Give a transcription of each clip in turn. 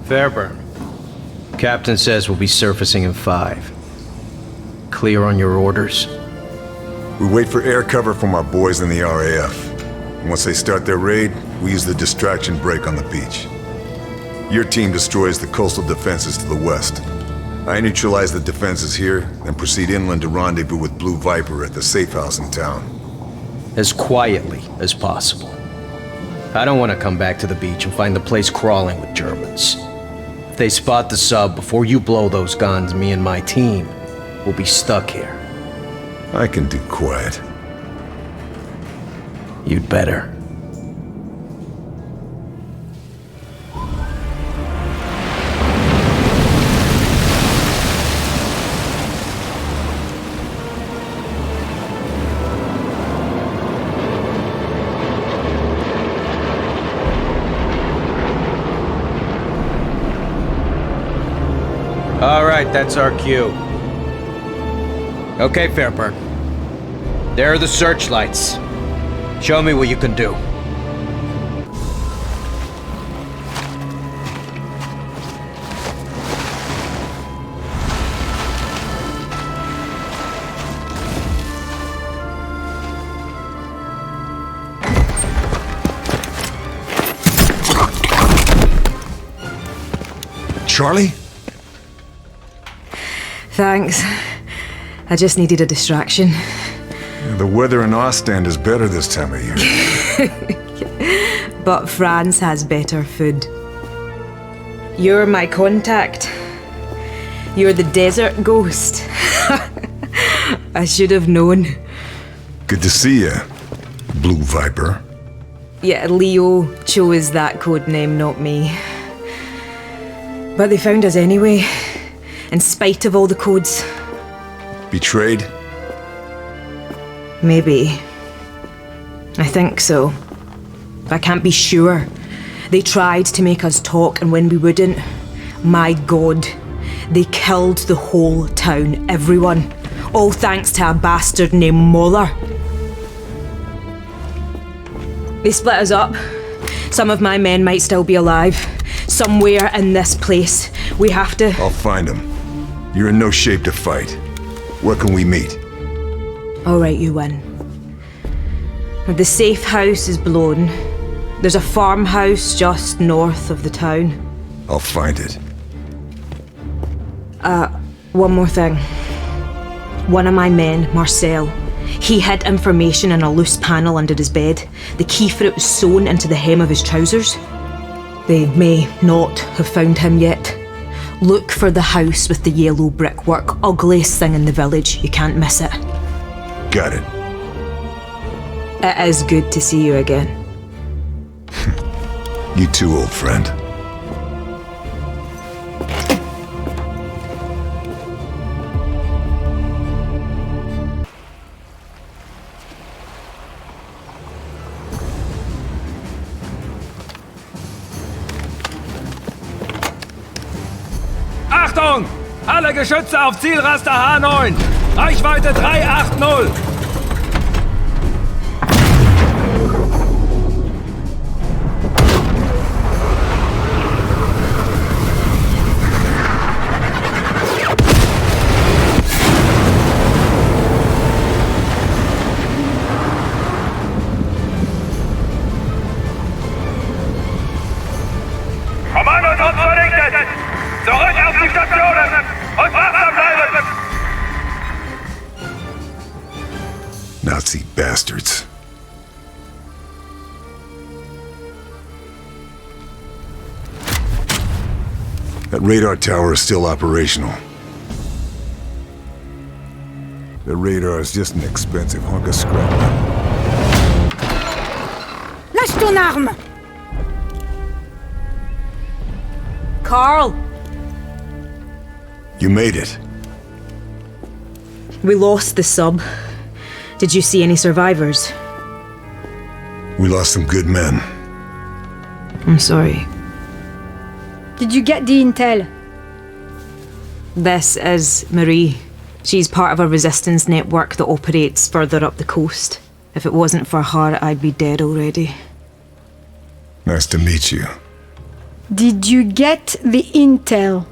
Fairburn. Captain says we'll be surfacing in 5. Clear on your orders? We wait for air cover from our boys in the RAF. Once they start their raid, we use the distraction break on the beach. Your team destroys the coastal defenses to the west. I neutralize the defenses here, then proceed inland to rendezvous with Blue Viper at the safe house in town. As quietly as possible. I don't want to come back to the beach and find the place crawling with Germans. If they spot the sub before you blow those guns, me and my team will be stuck here. I can do quiet. You'd better. All right, that's our cue. Okay, Fairburn. There are the searchlights. Show me what you can do. Charlie? Thanks. I just needed a distraction. The weather in Ostend is better this time of year. But France has better food. You're my contact. You're the desert ghost. I should have known. Good to see you, Blue Viper. Yeah, Leo chose that code name, not me. But they found us anyway, in spite of all the codes. Betrayed? Maybe. I think so. But I can't be sure. They tried to make us talk, and when we wouldn't, my God, they killed the whole town, everyone. All thanks to a bastard named Moller. They split us up. Some of my men might still be alive. Somewhere in this place. We have to... I'll find them. You're in no shape to fight. Where can we meet? Alright, you win. The safe house is blown. There's a farmhouse just north of the town. I'll find it. One more thing. One of my men, Marcel, he hid information in a loose panel under his bed. The key for it was sewn into the hem of his trousers. They may not have found him yet. Look for the house with the yellow brickwork. Ugliest thing in the village. You can't miss it. Got it. It is good to see you again. You too, old friend. Achtung! Alle Geschütze auf Zielraster H9! Reichweite 380! Kommandos uns vernichtet! Zurück auf die Stationen! Und wachsam bleiben! Nazi bastards. That radar tower is still operational. The radar is just an expensive hunk of scrap. Lâche ton arme! Carl! You made it. We lost the sub. Did you see any survivors? We lost some good men. I'm sorry. Did you get the intel? This is Marie. She's part of a resistance network that operates further up the coast. If it wasn't for her, I'd be dead already. Nice to meet you. Did you get the intel?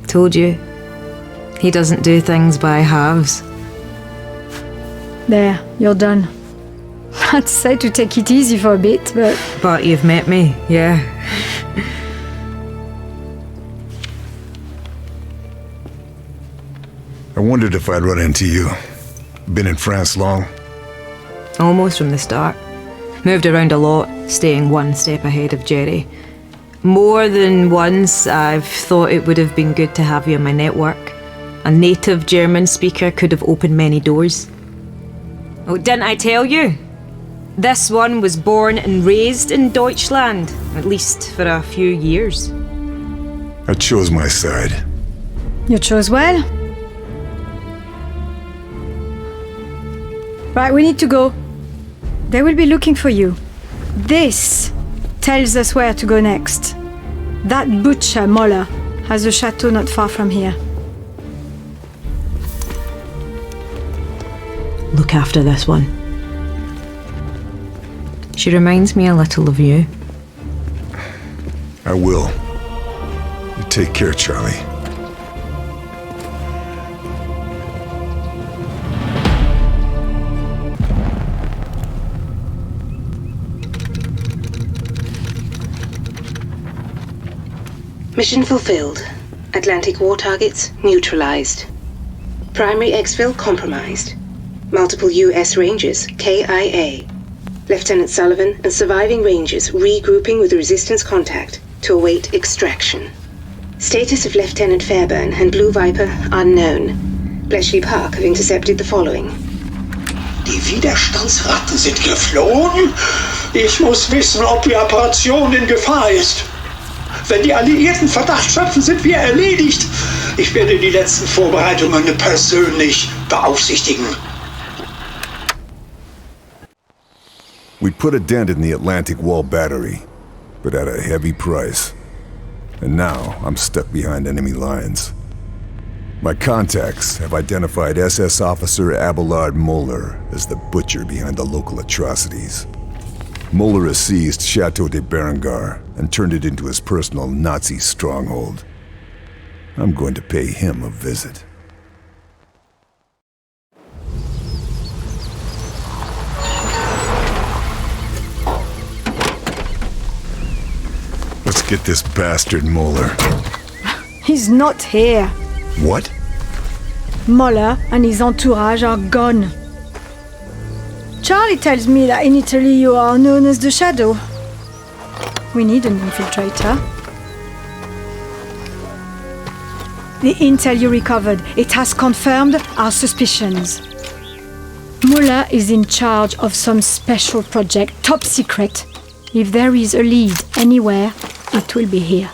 Told you. He doesn't do things by halves. There, you're done. I'd say to take it easy for a bit, but... But you've met me, yeah. I wondered if I'd run into you. Been in France long? Almost from the start. Moved around a lot, staying one step ahead of Jerry. More than once, I've thought it would have been good to have you in my network. A native German speaker could have opened many doors. Oh, didn't I tell you? This one was born and raised in Deutschland, at least for a few years. I chose my side. You chose well. Right, we need to go. They will be looking for you. This tells us where to go next. That butcher, Moller, has a chateau not far from here. Look after this one. She reminds me a little of you. I will. You take care, Charlie. Mission fulfilled. Atlantic war targets neutralized. Primary exfil compromised. Multiple U.S. Rangers, KIA. Lieutenant Sullivan and surviving Rangers regrouping with resistance contact to await extraction. Status of Lieutenant Fairburn and Blue Viper unknown. Bletchley Park have intercepted the following. Die Widerstandsratten sind geflohen? Ich muss wissen, ob die Operation in Gefahr ist. Wenn die Alliierten Verdacht schöpfen, sind wir erledigt. Ich werde die letzten Vorbereitungen persönlich beaufsichtigen. We put a dent in the Atlantic Wall battery, but at a heavy price. And now I'm stuck behind enemy lines. My contacts have identified SS Officer Abelard Moller as the butcher behind the local atrocities. Moller has seized Chateau de Berengar and turned it into his personal Nazi stronghold. I'm going to pay him a visit. Let's get this bastard Moller. He's not here. What? Moller and his entourage are gone. Charlie tells me that in Italy you are known as the Shadow. We need an infiltrator. The intel you recovered, it has confirmed our suspicions. Muller is in charge of some special project, top secret. If there is a lead anywhere, it will be here.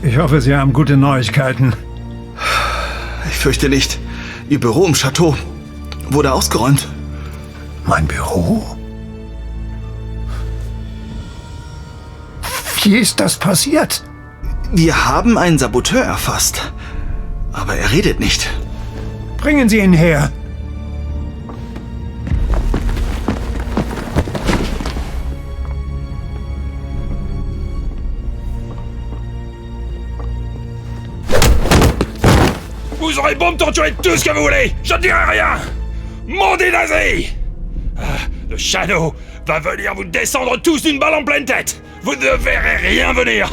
Ich hoffe, Sie haben gute Neuigkeiten. Ich fürchte nicht. Ihr Büro im Chateau wurde ausgeräumt. Mein Büro? Wie ist das passiert? Wir haben einen Saboteur erfasst. Aber er redet nicht. Bringen Sie ihn her. Vous aurez beau me torturer tout ce que vous voulez, je ne dirai rien. Maudit nazi! Le Shadow va venir vous descendre tous d'une balle en pleine tête. Vous ne verrez rien venir.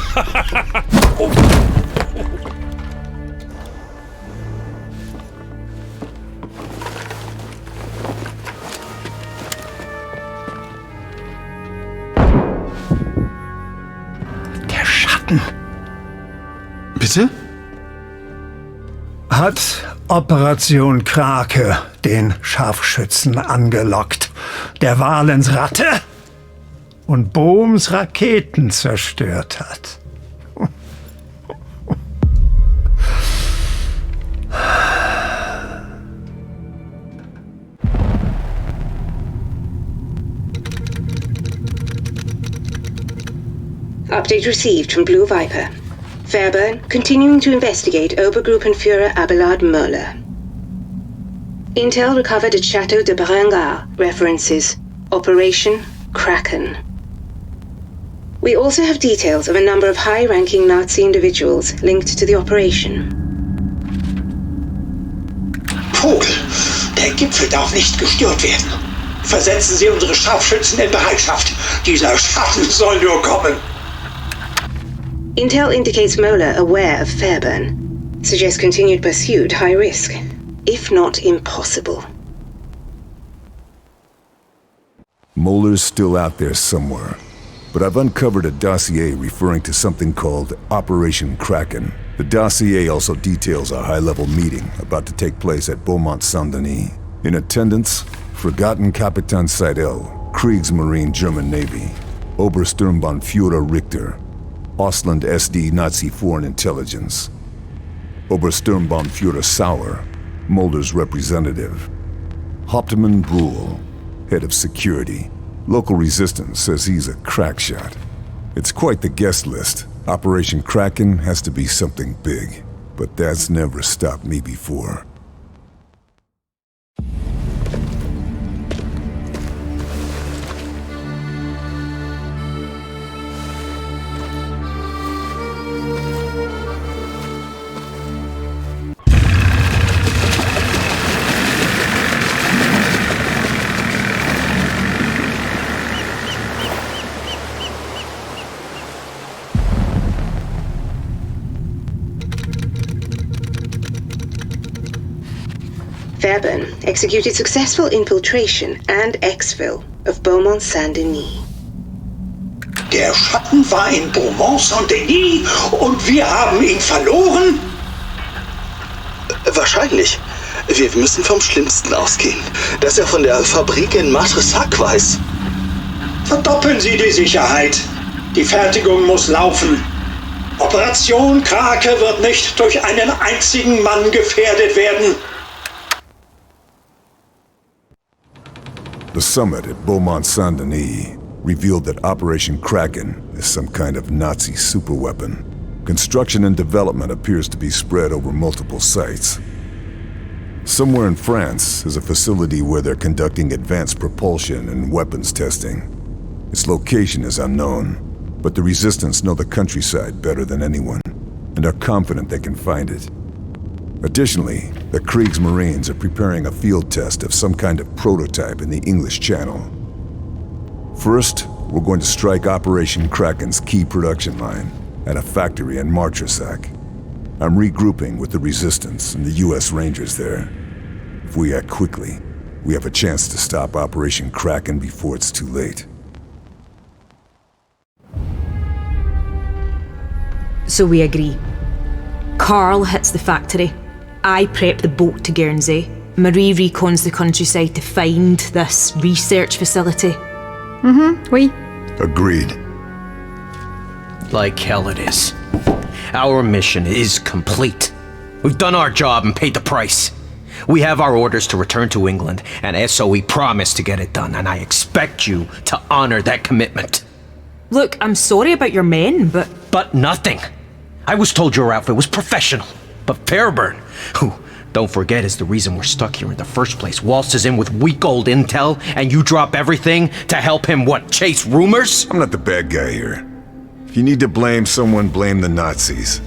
Der Schatten Bitte? hat Operation Krake den Scharfschützen angelockt, der Valens Ratte und Bohms Raketen zerstört hat. Update received from Blue Viper. Fairburn continuing to investigate Obergruppenführer Abelard Möller. Intel recovered at Chateau de Berengar references Operation Kraken. We also have details of a number of high-ranking Nazi individuals linked to the operation. Vogel, der Gipfel darf nicht gestört werden. Versetzen Sie unsere Scharfschützen in Bereitschaft. Dieser Schatten soll nur kommen. Intel indicates Möller aware of Fairburn. Suggests continued pursuit high risk, if not impossible. Moller's still out there somewhere, but I've uncovered a dossier referring to something called Operation Kraken. The dossier also details a high-level meeting about to take place at Beaumont Saint-Denis. In attendance, Forgotten Kapitan Seidel, Kriegsmarine German Navy, Obersturmbannführer Richter, Ausland SD Nazi Foreign Intelligence, Obersturmbannführer Sauer, Mulder's representative, Hauptmann Bruhl, head of security. Local resistance says he's a crack shot. It's quite the guest list. Operation Kraken has to be something big, but that's never stopped me before. Fairburn executed successful infiltration and exfil of Beaumont Saint-Denis. Der Schatten war in Beaumont Saint-Denis und wir haben ihn verloren? Wahrscheinlich. Wir müssen vom Schlimmsten ausgehen. Dass er von der Fabrik in Matressac weiß. Verdoppeln Sie die Sicherheit. Die Fertigung muss laufen. Operation Krake wird nicht durch einen einzigen Mann gefährdet werden. The summit at Beaumont Saint-Denis revealed that Operation Kraken is some kind of Nazi superweapon. Construction and development appears to be spread over multiple sites. Somewhere in France is a facility where they're conducting advanced propulsion and weapons testing. Its location is unknown, but the Resistance know the countryside better than anyone, and are confident they can find it. Additionally, the Kriegsmarines are preparing a field test of some kind of prototype in the English Channel. First, we're going to strike Operation Kraken's key production line at a factory in Martresac. I'm regrouping with the Resistance and the US Rangers there. If we act quickly, we have a chance to stop Operation Kraken before it's too late. So we agree. Carl hits the factory. I prep the boat to Guernsey. Marie recons the countryside to find this research facility. Oui. Agreed. Like hell it is. Our mission is complete. We've done our job and paid the price. We have our orders to return to England, and SOE promised to get it done, and I expect you to honor that commitment. Look, I'm sorry about your men, but... But nothing. I was told your outfit was professional. But Fairburn, who, don't forget, is the reason we're stuck here in the first place, waltzes in with weak old intel, and you drop everything to help him, what, chase rumors? I'm not the bad guy here. If you need to blame someone, blame the Nazis.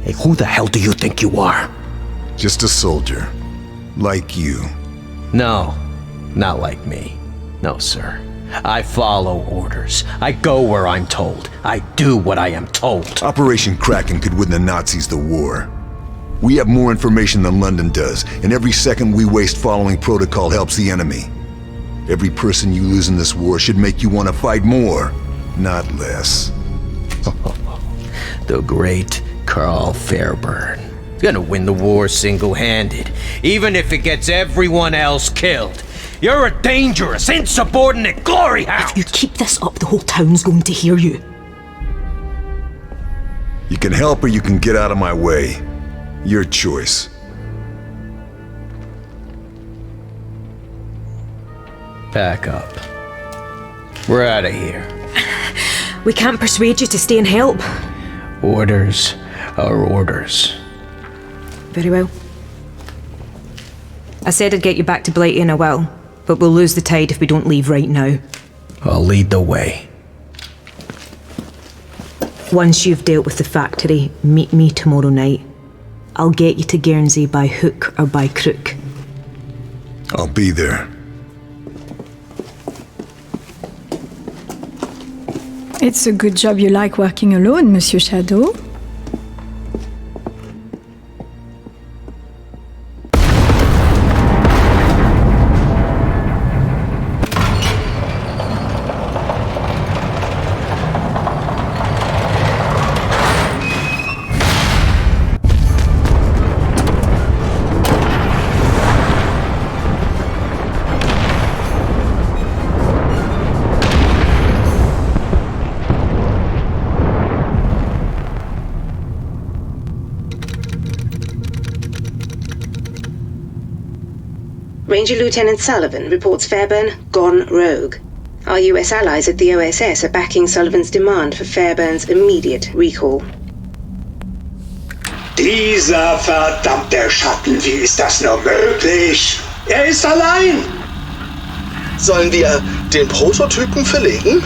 Hey, who the hell do you think you are? Just a soldier. Like you. No, not like me. No, sir. I follow orders. I go where I'm told. I do what I am told. Operation Kraken could win the Nazis the war. We have more information than London does, and every second we waste following protocol helps the enemy. Every person you lose in this war should make you want to fight more, not less. The great Carl Fairburn. Gonna win the war single-handed, even if it gets everyone else killed. You're a dangerous, insubordinate glory hound! If you keep this up, the whole town's going to hear you. You can help or you can get out of my way. Your choice. Pack up. We're out of here. We can't persuade you to stay and help. Orders are orders. Very well. I said I'd get you back to Blighty and I will, but we'll lose the tide if we don't leave right now. I'll lead the way. Once you've dealt with the factory, meet me tomorrow night. I'll get you to Guernsey by hook or by crook. I'll be there. It's a good job you like working alone, Monsieur Shadow. Ranger Lieutenant Sullivan reports Fairburn gone rogue. Our US allies at the OSS are backing Sullivan's demand for Fairburn's immediate recall. Dieser verdammte Schatten, wie ist das nur möglich? Er ist allein! Sollen wir den Prototypen verlegen?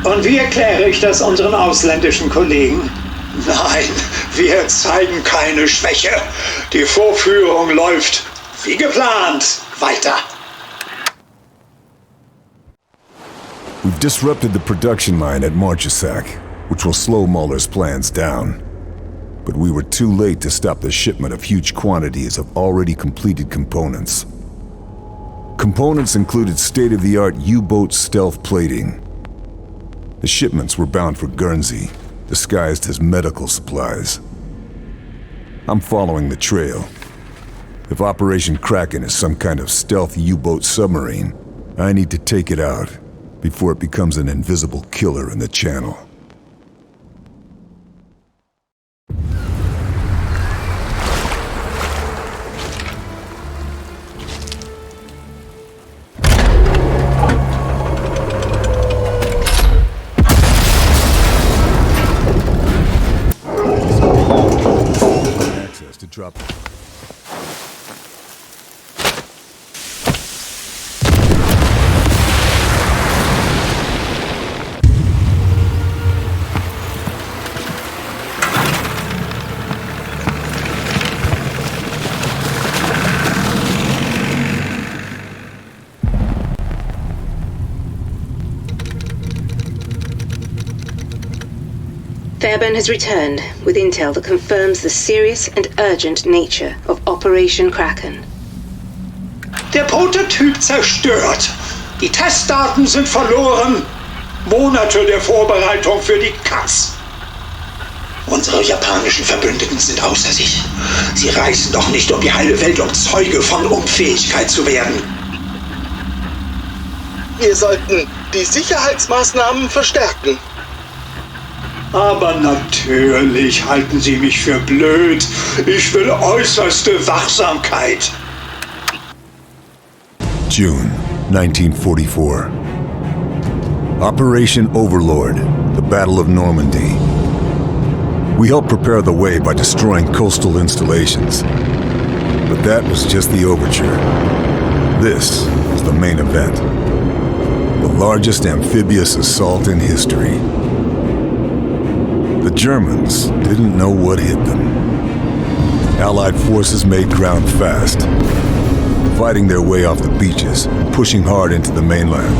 Und wie erkläre ich das unseren ausländischen Kollegen? Nein, wir zeigen keine Schwäche. Die Vorführung läuft wie geplant weiter. We've disrupted the production line at Marchesac, which will slow Muller's plans down. But we were too late to stop the shipment of huge quantities of already completed components. Components included state-of-the-art U-boat stealth plating. The shipments were bound for Guernsey, disguised as medical supplies. I'm following the trail. If Operation Kraken is some kind of stealth U-boat submarine, I need to take it out before it becomes an invisible killer in the channel. Access to drop. Fairburn has returned with intel that confirms the serious and urgent nature of Operation Kraken. Der Prototyp zerstört. Die Testdaten sind verloren. Monate der Vorbereitung für die Katz. Unsere japanischen Verbündeten sind außer sich. Sie reisen doch nicht um die halbe Welt, um Zeuge von Unfähigkeit zu werden. Wir sollten die Sicherheitsmaßnahmen verstärken. Aber natürlich halten Sie mich für blöd. Ich will äußerste Wachsamkeit. June 1944. Operation Overlord, the Battle of Normandy. We helped prepare the way by destroying coastal installations. But that was just the overture. This was the main event. The largest amphibious assault in history. The Germans didn't know what hit them. Allied forces made ground fast, fighting their way off the beaches, pushing hard into the mainland.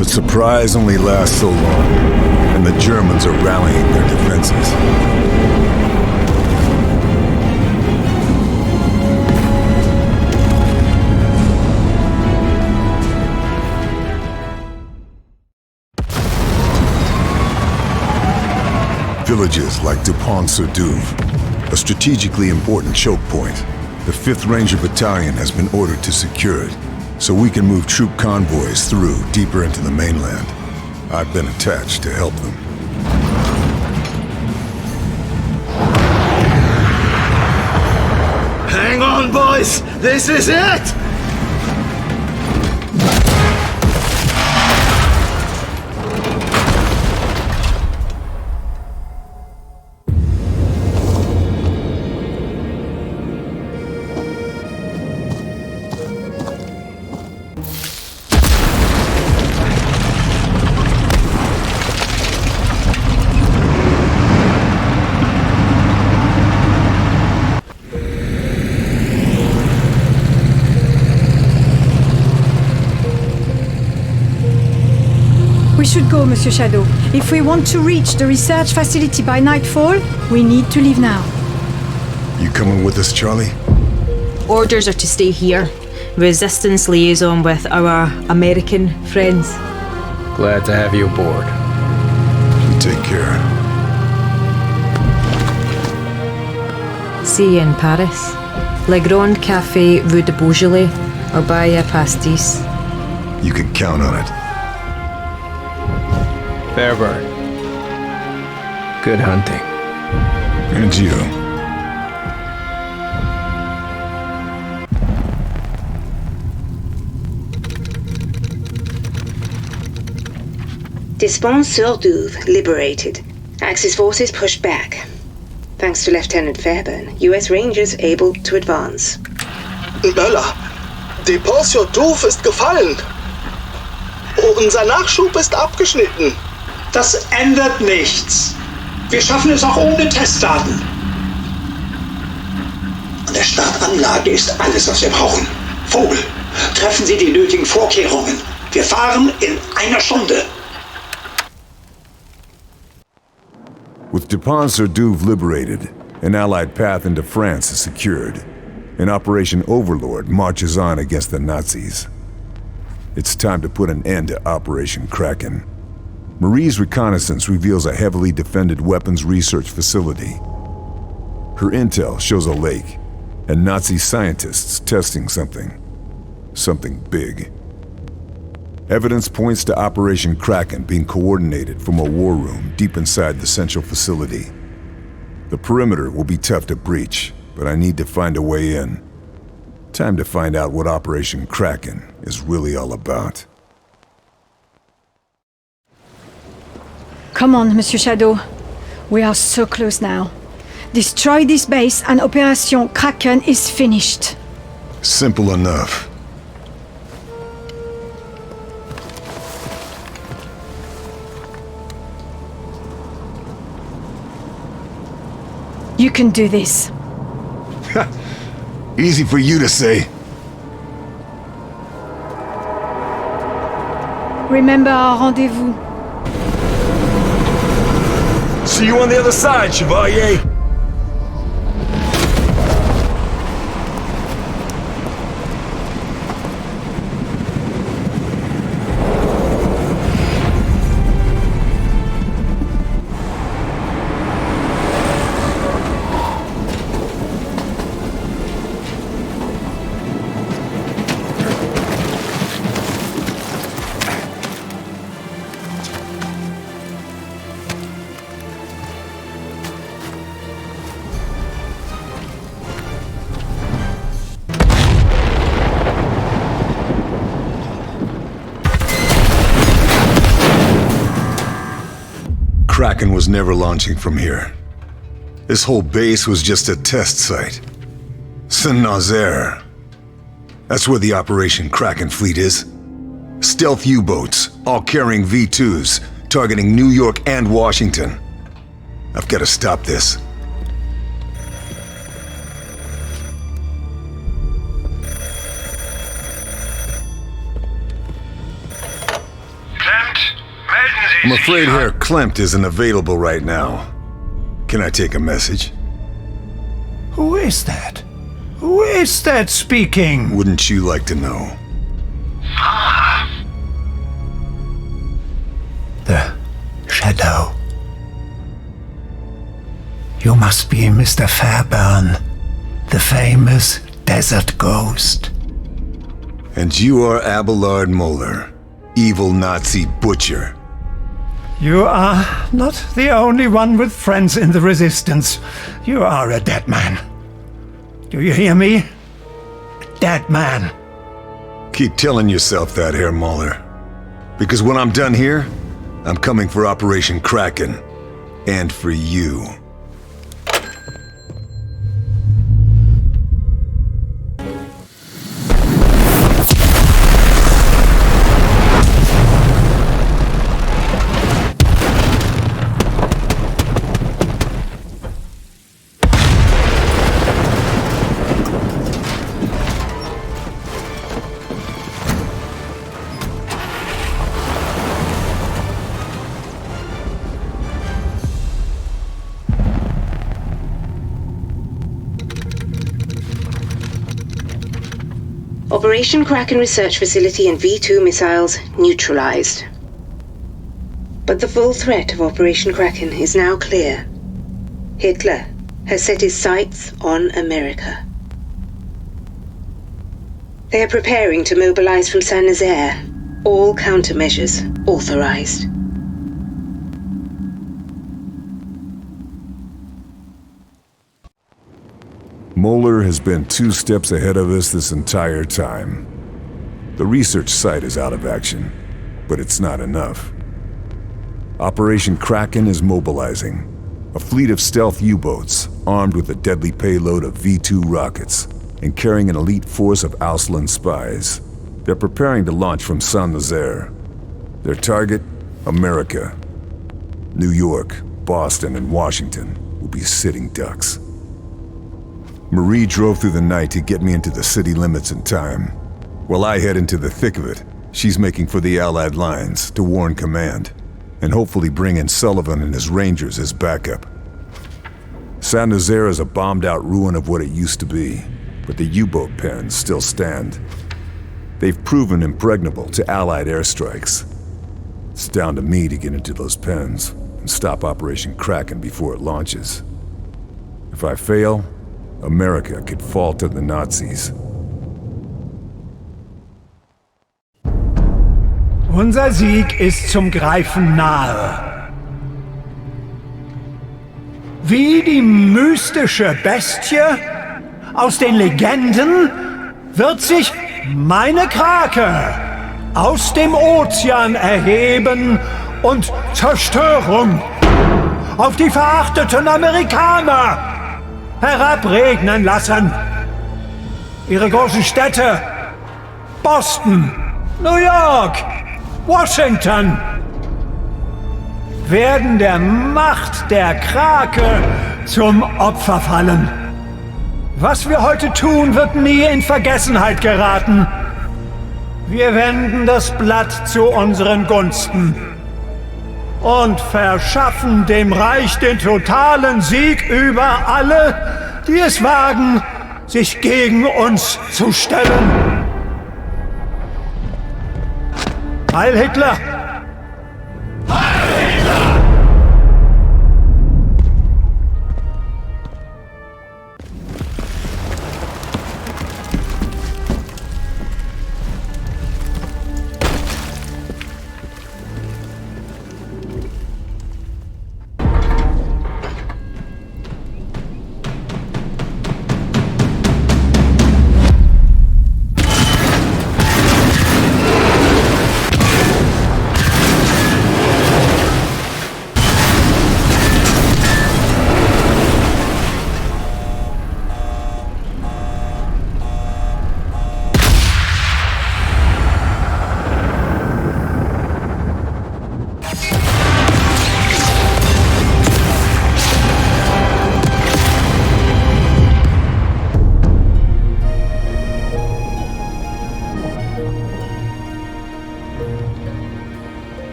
But surprise only lasts so long, and the Germans are rallying their defenses. Villages like Dupont-sur-Douve, a strategically important choke point. The 5th Ranger Battalion has been ordered to secure it, so we can move troop convoys through deeper into the mainland. I've been attached to help them. Hang on, boys! This is it! We should go, Monsieur Shadow. If we want to reach the research facility by nightfall, we need to leave now. You coming with us, Charlie? Orders are to stay here. Resistance liaison with our American friends. Glad to have you aboard. You take care. See you in Paris. Le Grand Café Rue de Beaujolais. I'll buy you a pastis. You can count on it. Fair bird. Good hunting. And you. Despont-sur-Douve liberated. Axis forces pushed back. Thanks to Lieutenant Fairburn, US Rangers able to advance. Bella, Despont-sur-Douve ist gefallen. Unser Nachschub ist abgeschnitten. Das ändert nichts. Wir schaffen es auch ohne Testdaten. An der Startanlage ist alles, was wir brauchen. Vogel, treffen Sie die nötigen Vorkehrungen. Wir fahren in einer Stunde. With Dupont-sur-Douve liberated, an Allied path into France is secured, and Operation Overlord marches on against the Nazis. It's time to put an end to Operation Kraken. Marie's reconnaissance reveals a heavily defended weapons research facility. Her intel shows a lake, and Nazi scientists testing something. Something big. Evidence points to Operation Kraken being coordinated from a war room deep inside the central facility. The perimeter will be tough to breach, but I need to find a way in. Time to find out what Operation Kraken is really all about. Come on, Monsieur Shadow. We are so close now. Destroy this base and Operation Kraken is finished. Simple enough. You can do this. Easy for you to say. Remember our rendezvous. See you on the other side, Chevalier! Kraken was never launching from here. This whole base was just a test site. Cynosa. That's where the Operation Kraken fleet is. Stealth U-boats, all carrying V2s, targeting New York and Washington. I've got to stop this. I'm afraid Herr Klimt isn't available right now. Can I take a message? Who is that? Who is that speaking? Wouldn't you like to know? The Shadow. You must be Mr. Fairburn, the famous desert ghost. And you are Abelard Moeller, evil Nazi butcher. You are not the only one with friends in the Resistance. You are a dead man. Do you hear me? A dead man. Keep telling yourself that, Herr Moeller. Because when I'm done here, I'm coming for Operation Kraken. And for you. Operation Kraken Research Facility and V2 missiles neutralized. But the full threat of Operation Kraken is now clear. Hitler has set his sights on America. They are preparing to mobilize from Saint-Nazaire. All countermeasures authorized. Moeller has been 2 steps ahead of us this entire time. The research site is out of action, but it's not enough. Operation Kraken is mobilizing. A fleet of stealth U-boats, armed with a deadly payload of V2 rockets, and carrying an elite force of Auslan spies. They're preparing to launch from Saint-Nazaire. Their target, America. New York, Boston, and Washington will be sitting ducks. Marie drove through the night to get me into the city limits in time. While I head into the thick of it, she's making for the Allied lines to warn command, and hopefully bring in Sullivan and his Rangers as backup. Saint-Nazaire is a bombed-out ruin of what it used to be, but the U-boat pens still stand. They've proven impregnable to Allied airstrikes. It's down to me to get into those pens and stop Operation Kraken before it launches. If I fail, America could fall to the Nazis. Unser Sieg ist zum Greifen nahe. Wie die mystische Bestie aus den Legenden wird sich meine Krake aus dem Ozean erheben und Zerstörung auf die verachteten Amerikaner herabregnen lassen. Ihre großen Städte, Boston, New York, Washington, werden der Macht der Krake zum Opfer fallen. Was wir heute tun, wird nie in Vergessenheit geraten. Wir wenden das Blatt zu unseren Gunsten und verschaffen dem Reich den totalen Sieg über alle, die es wagen, sich gegen uns zu stellen. Heil Hitler! Heil Hitler!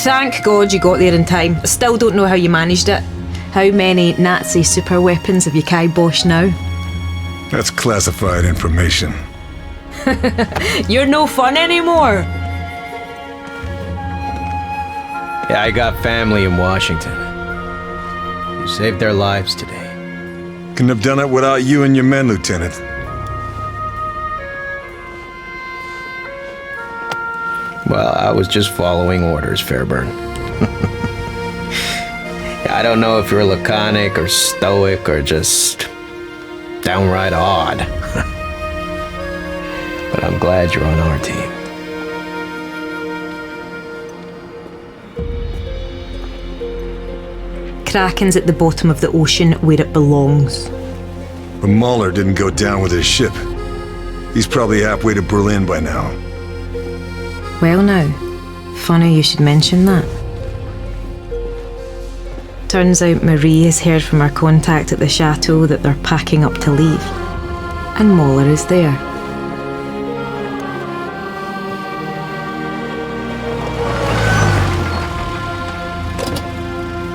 Thank God you got there in time. I still don't know how you managed it. How many Nazi super weapons have you kiboshed now? That's classified information. You're no fun anymore. Yeah, I got family in Washington. You saved their lives today. Couldn't have done it without you and your men, Lieutenant. Well, I was just following orders, Fairburn. I don't know if you're laconic or stoic or just downright odd. But I'm glad you're on our team. Kraken's at the bottom of the ocean where it belongs. But Mahler didn't go down with his ship. He's probably halfway to Berlin by now. Well now, funny you should mention that. Turns out Marie has heard from our contact at the chateau that they're packing up to leave. And Mahler is there.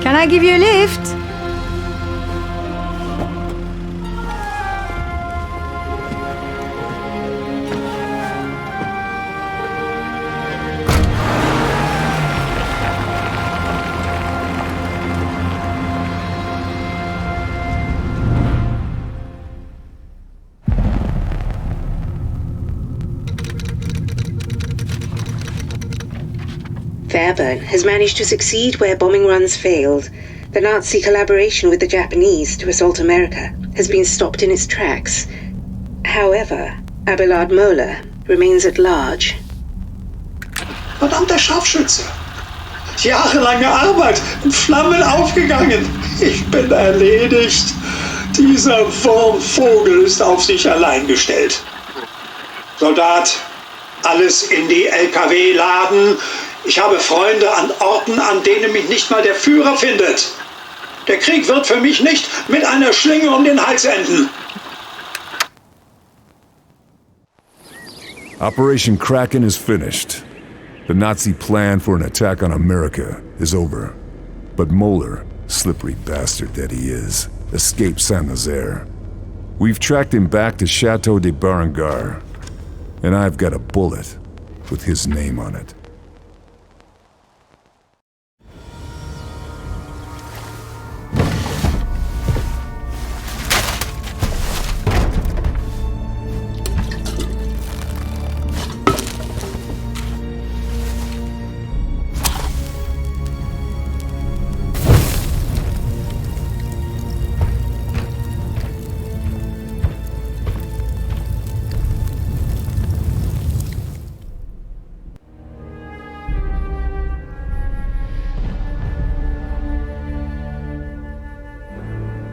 Can I give you a lift? Fairburn has managed to succeed where bombing runs failed. The Nazi collaboration with the Japanese to assault America has been stopped in its tracks. However, Abelard Moeller remains at large. Verdammter Scharfschütze! Jahrelange Arbeit in Flammen aufgegangen. Ich bin erledigt. Dieser Wurmvogel ist auf sich allein gestellt. Soldat, alles in die LKW laden. Ich habe Freunde an Orten, an denen mich nicht mal der Führer findet. Der Krieg wird für mich nicht mit einer Schlinge um den Hals enden. Operation Kraken is finished. The Nazi plan for an attack on America is over. But Moeller, slippery bastard that he is, escaped Saint-Nazaire. We've tracked him back to Chateau de Berengar, and I've got a bullet with his name on it.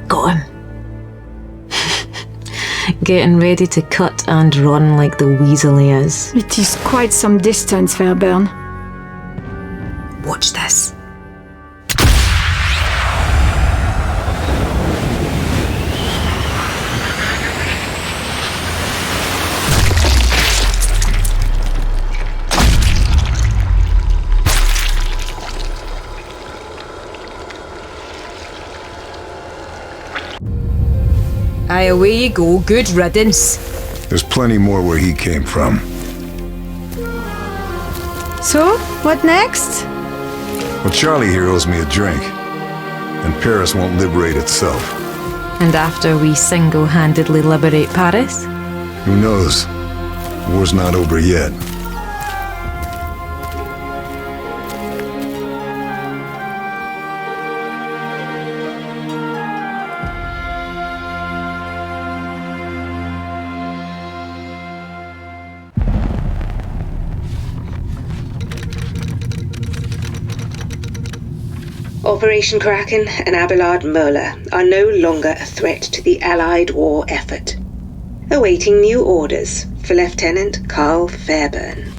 Got him. Getting ready to cut and run like the weasel he is. It is quite some distance, Fairburn. Watch this. Aye, away you go. Good riddance. There's plenty more where he came from. So, what next? Well, Charlie here owes me a drink. And Paris won't liberate itself. And after we single-handedly liberate Paris? Who knows? War's not over yet. Operation Kraken and Abelard Moeller are no longer a threat to the Allied war effort. Awaiting new orders for Lieutenant Carl Fairburn.